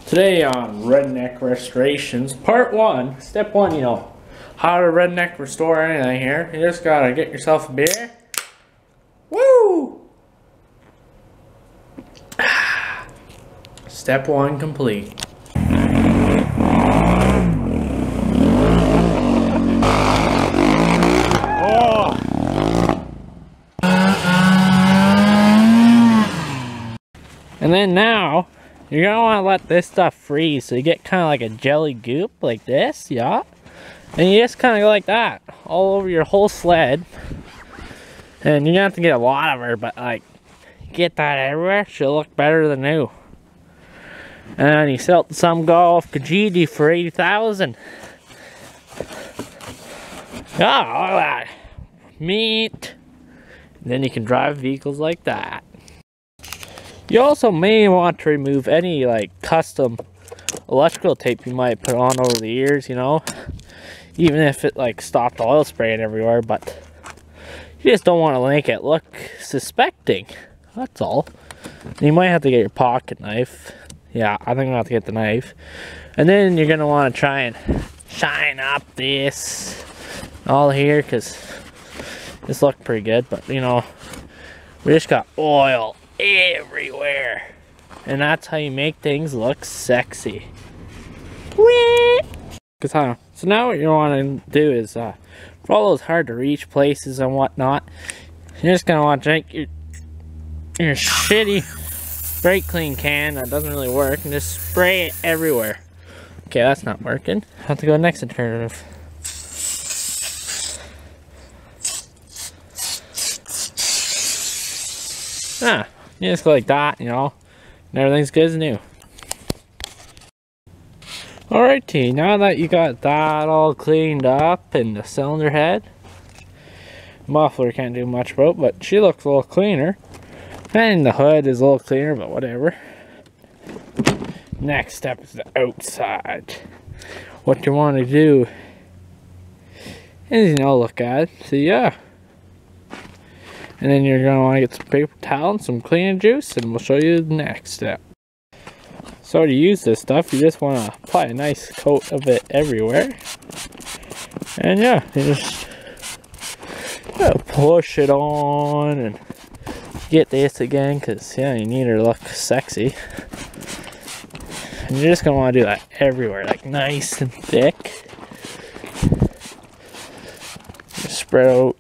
Today on Redneck Restorations, part 1, step 1, how to redneck restore anything here. You just gotta get yourself a beer. Woo! Step 1 complete. Oh! And then now, you're gonna want to let this stuff freeze so you get kind of like a jelly goop like this, yeah? And you just kind of go like that all over your whole sled. And you're gonna have to get a lot of her, but like, get that everywhere, she'll look better than new. And then you sell it to some golf Kijiji for 80,000. Oh, look at that. Meat. And then you can drive vehicles like that. You also may want to remove any like custom electrical tape you might put on over the years, even if it like stopped oil spraying everywhere, but you just don't want to make it look suspecting, that's all. You might have to get your pocket knife. Yeah, I think I'm gonna have to get the knife. And then you're gonna want to try and shine up this all here, because this looked pretty good, but we just got oil everywhere, and that's how you make things look sexy. So now what you want to do is for all those hard to reach places and whatnot, you're just gonna want to take your shitty brake clean can that doesn't really work and just spray it everywhere. Okay, that's not working. I have to go next alternative. You just go like that, and everything's good as new. Alrighty, now that you got that all cleaned up and the cylinder head, muffler can't do much about, but she looks a little cleaner. And the hood is a little cleaner, but whatever. Next step is the outside. What you want to do is, look at it. So yeah. And then you're going to want to get some paper towel and some cleaning juice, and we'll show you the next step. So to use this stuff, you just want to apply a nice coat of it everywhere. And yeah, you just push it on and get this again, because yeah, you need her to look sexy. And you're just going to want to do that everywhere, like nice and thick. Just spread out.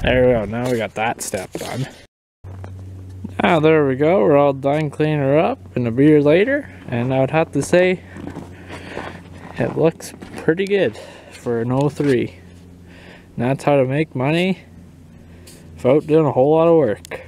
There we go, now we got that step done. Now there we go, we're all done cleaning her up and a beer later, and I would have to say it looks pretty good for an 03. And that's how to make money without doing a whole lot of work.